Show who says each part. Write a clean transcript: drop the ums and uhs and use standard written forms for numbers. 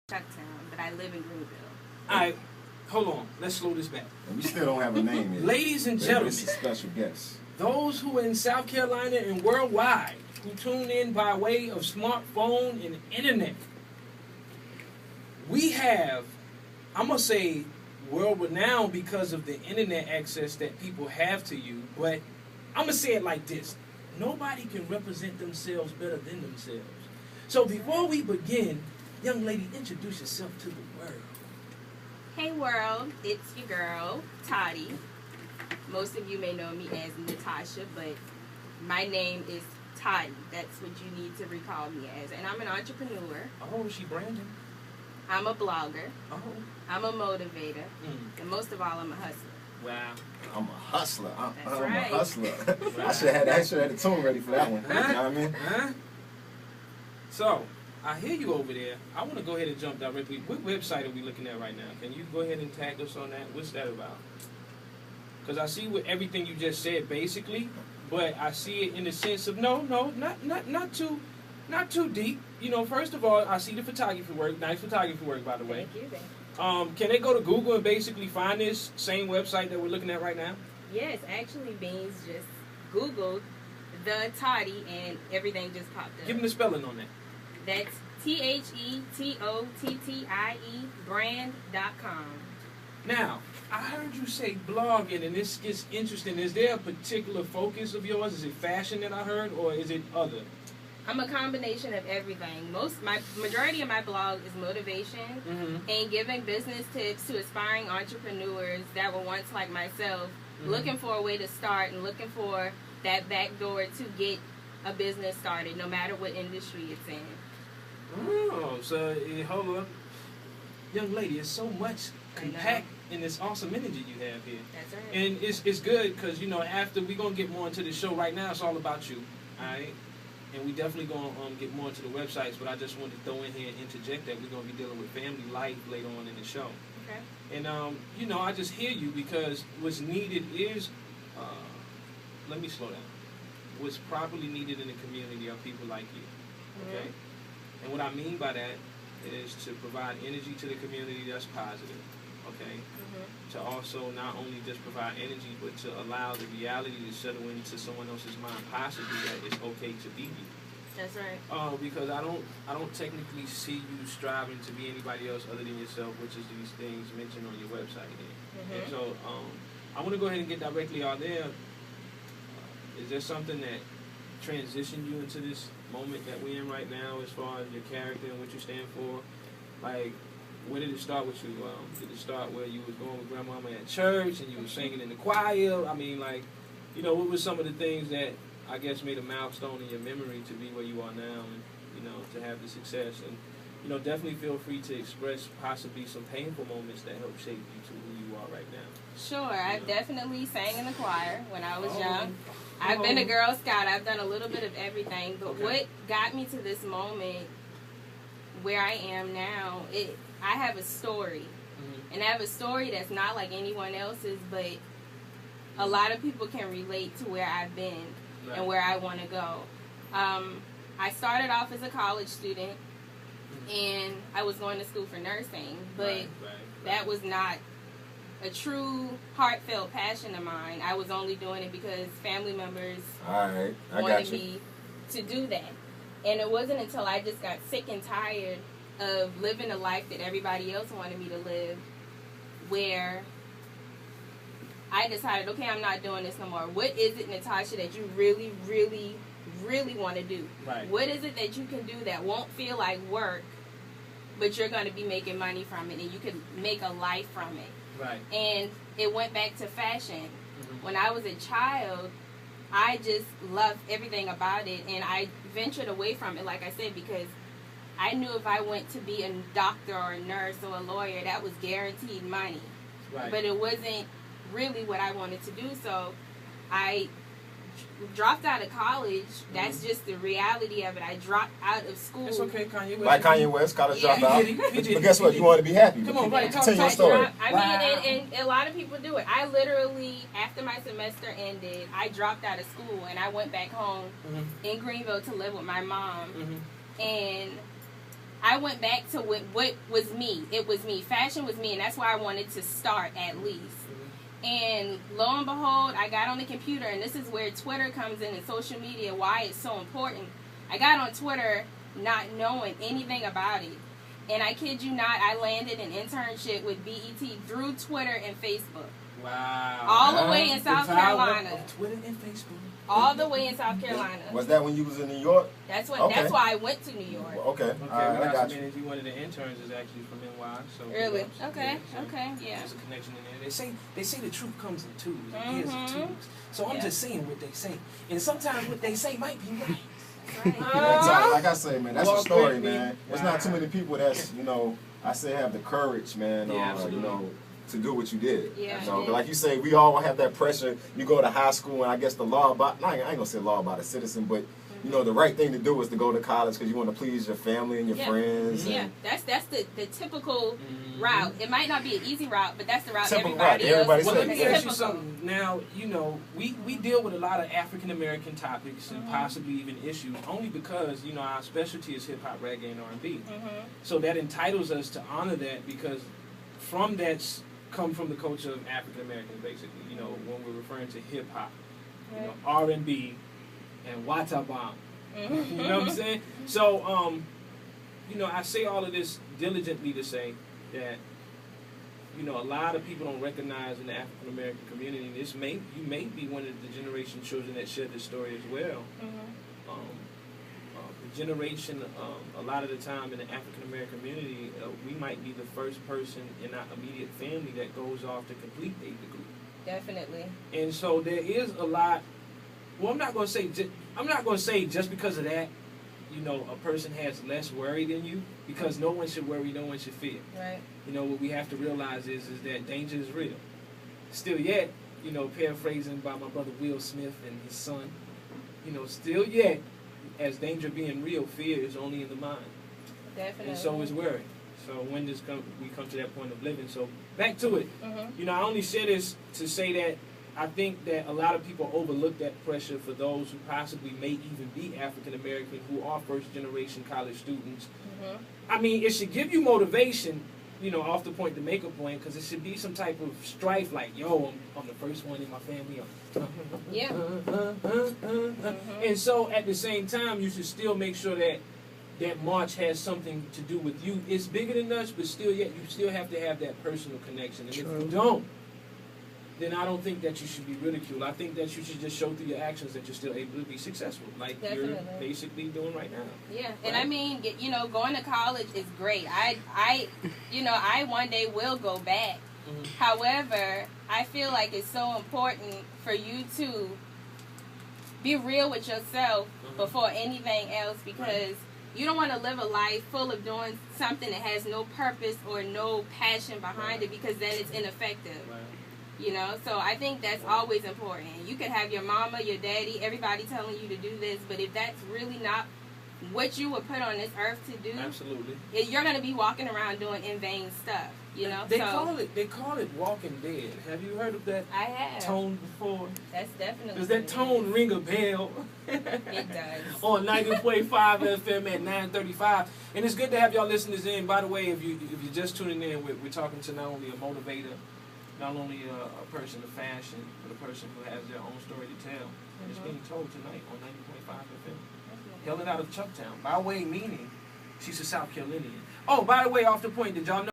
Speaker 1: Chucktown, but I live in Greenville.
Speaker 2: All right, hold on. Let's slow this back.
Speaker 3: And we still don't have a name yet.
Speaker 2: Ladies and gentlemen,
Speaker 3: it's a special guest.
Speaker 2: those who are in South Carolina and worldwide who tune in by way of smartphone and internet, we have, I'm going to say, world-renowned because of the internet access that people have to you, but I'm going to say it like this. Nobody can represent themselves better than themselves. So before we begin, young lady, introduce yourself to the world.
Speaker 1: Hey world, it's your girl, Tottie. Most of you may know me as Natasha, but my name is Tottie. That's what you need to recall me as. And I'm an entrepreneur.
Speaker 2: Oh, is she Brandon?
Speaker 1: I'm a blogger.
Speaker 2: Oh.
Speaker 1: I'm a motivator. And most of all, I'm a hustler.
Speaker 2: Wow.
Speaker 3: I'm a hustler. I'm
Speaker 1: right.
Speaker 3: a hustler. I should have had the tune ready for that one.
Speaker 2: Huh?
Speaker 3: You know what I mean?
Speaker 2: Huh? So, I hear you over there. I want to go ahead and jump directly. What website are we looking at right now? Can you go ahead and tag us on that? What's that about? Because I see with everything you just said, basically, but I see it in the sense of not too deep. You know, first of all, I see the photography work. Nice photography work, by the way.
Speaker 1: Thank you.
Speaker 2: Can they go to Google and basically find this same website that we're looking at right now?
Speaker 1: Yes, actually, Beans just Googled the Tottie and everything just popped up.
Speaker 2: Give them the spelling on that.
Speaker 1: That's THETOTTIE brand.com.
Speaker 2: Now, I heard you say blogging, and this gets interesting. Is there a particular focus of yours? Is it fashion that I heard, or is it other?
Speaker 1: I'm a combination of everything. Majority of my blog is motivation and giving business tips to aspiring entrepreneurs that were once like myself, looking for a way to start and looking for that back door to get a business started, no matter what industry it's in.
Speaker 2: Oh, so hold up, young lady, it's so much compact in this awesome energy you have here.
Speaker 1: That's right.
Speaker 2: And it's good because, you know, after we're going to get more into the show right now, it's all about you, all right? And we definitely going to get more into the websites, but I just wanted to throw in here and interject that we're going to be dealing with family life later on in the show.
Speaker 1: Okay.
Speaker 2: And, you know, I just hear you because what's needed is, let me slow down. What's properly needed in the community are people like you, okay? And what I mean by that is to provide energy to the community that's positive, okay? To also not only just provide energy, but to allow the reality to settle into someone else's mind, possibly that it's okay to be you.
Speaker 1: That's right.
Speaker 2: Because I don't technically see you striving to be anybody else other than yourself, which is these things mentioned on your website here. And so I want to go ahead and get directly out there. Is there something that transitioned you into this moment that we're in right now as far as your character and what you stand for? Like, where did it start with you? Did it start where you was going with grandmama at church and you were singing in the choir? I mean, like, you know, what were some of the things that I guess made a milestone in your memory to be where you are now and, you know, to have the success? And, you know, definitely feel free to express possibly some painful moments that help shape you to who you are right now.
Speaker 1: Sure, I've definitely sang in the choir when I was young. I've been a Girl Scout. I've done a little bit of everything. But what got me to this moment where I am now, I have a story. And I have a story that's not like anyone else's, but a lot of people can relate to where I've been and where I want to go. I started off as a college student, and I was going to school for nursing, but that was not a true heartfelt passion of mine. I was only doing it because family members wanted me to do that. And it wasn't until I just got sick and tired of living a life that everybody else wanted me to live where I decided, okay, I'm not doing this no more. What is it, Natasha, that you really, really, really want to do? What is it that you can do that won't feel like work, but you're going to be making money from it and you can make a life from it? And it went back to fashion. When I was a child, I just loved everything about it, and I ventured away from it, like I said, because I knew if I went to be a doctor or a nurse or a lawyer, that was guaranteed money. But it wasn't really what I wanted to do, so I dropped out of college. That's just the reality of it. I dropped out of school.
Speaker 2: It's okay, Kanye West.
Speaker 3: Like Kanye West, college dropped out.
Speaker 2: But
Speaker 3: guess what? You want to be happy.
Speaker 2: Come on, right?
Speaker 3: Tell your story.
Speaker 1: I mean, and a lot of people do it. I literally, after my semester ended, I dropped out of school and I went back home in Greenville to live with my mom. And I went back to what was me. It was me. Fashion was me, and that's where I wanted to start at least. And lo and behold, I got on the computer, and this is where Twitter comes in and social media, why it's so important. I got on Twitter not knowing anything about it. And I kid you not, I landed an internship with BET through Twitter and Facebook.
Speaker 2: Wow.
Speaker 1: All the way in South Carolina.
Speaker 2: Of Twitter and Facebook.
Speaker 1: All the way in South Carolina.
Speaker 3: Was that when you was in New York?
Speaker 1: That's
Speaker 3: Okay.
Speaker 1: That's why I went to New York.
Speaker 3: Okay.
Speaker 2: We
Speaker 3: I got
Speaker 2: some
Speaker 3: you.
Speaker 2: energy. One of the interns is actually from NY. So
Speaker 1: Really?
Speaker 2: yeah,
Speaker 1: Okay.
Speaker 2: so
Speaker 1: Okay. Yeah.
Speaker 2: There's a connection in there. They say the truth comes in twos. It is in twos. So I'm just saying what they say, and sometimes what they say might be right.
Speaker 3: Like I say, man, that's a
Speaker 2: Walk
Speaker 3: story,
Speaker 2: with me.
Speaker 3: man. There's not too many people that's, I say have the courage, man,
Speaker 2: Yeah,
Speaker 3: or, to do what you did.
Speaker 1: Yeah.
Speaker 3: So, like you say, we all have that pressure. You go to high school, and I guess the law about, I ain't gonna say law about a citizen, but the right thing to do is to go to college because you want to please your family and your friends.
Speaker 1: Yeah, that's the typical route. It might not be an easy route, but that's the route
Speaker 3: Simple
Speaker 1: everybody
Speaker 3: route. Everybody
Speaker 1: else.
Speaker 2: Well, let me
Speaker 3: Yeah.
Speaker 2: ask you something. Now, we deal with a lot of African American topics and possibly even issues only because, our specialty is hip hop, reggae, and R&B. So that entitles us to honor that because from that's come from the culture of African Americans, basically. When we're referring to hip hop, R&B, and Watabam. You know what I'm saying? So, I say all of this diligently to say that, a lot of people don't recognize in the African American community. You may be one of the generation children that shared this story as well. The generation, a lot of the time in the African American community, we might be the first person in our immediate family that goes off to complete a degree.
Speaker 1: Definitely.
Speaker 2: And so there is a lot. Well, I'm not going to say just because of that, a person has less worry than you, because no one should worry, no one should fear.
Speaker 1: Right.
Speaker 2: What we have to realize is that danger is real. Still yet, paraphrasing by my brother Will Smith and his son, still yet, as danger being real, fear is only in the mind.
Speaker 1: Definitely.
Speaker 2: And so is worry. So when we come to that point of living. So back to it. I only say this to say that I think that a lot of people overlook that pressure for those who possibly may even be African American who are first generation college students. I mean, it should give you motivation, off the point to make a point, because it should be some type of strife like, yo, I'm the first one in my family.
Speaker 1: Yeah.
Speaker 2: And so at the same time, you should still make sure that march has something to do with you. It's bigger than us, but still yet you still have to have that personal connection. And if you don't, then I don't think that you should be ridiculed. I think that you should just show through your actions that you're still able to be successful, like you're basically doing right now.
Speaker 1: Yeah,
Speaker 2: right?
Speaker 1: and I mean, going to college is great. I one day will go back. However, I feel like it's so important for you to be real with yourself before anything else, because you don't want to live a life full of doing something that has no purpose or no passion behind it, because then it's ineffective.
Speaker 2: Right.
Speaker 1: So I think that's always important. You could have your mama, your daddy, everybody telling you to do this, but if that's really not what you were put on this earth to do,
Speaker 2: absolutely,
Speaker 1: you're going to be walking around doing in vain stuff.
Speaker 2: They call it Walking Dead. Have you heard of that
Speaker 1: I have.
Speaker 2: tone before?
Speaker 1: That's definitely.
Speaker 2: Does that tone ring a bell?
Speaker 1: It does.
Speaker 2: On 90.5 FM at 9:35, and it's good to have y'all listeners in. By the way, if you're just tuning in, we're talking to not only a motivator, not only a person of fashion, but a person who has their own story to tell. And it's being told tonight on 90.5 FM. Hailing out of Chucktown. By way meaning, she's a South Carolinian. Oh, by the way, off the point, did y'all know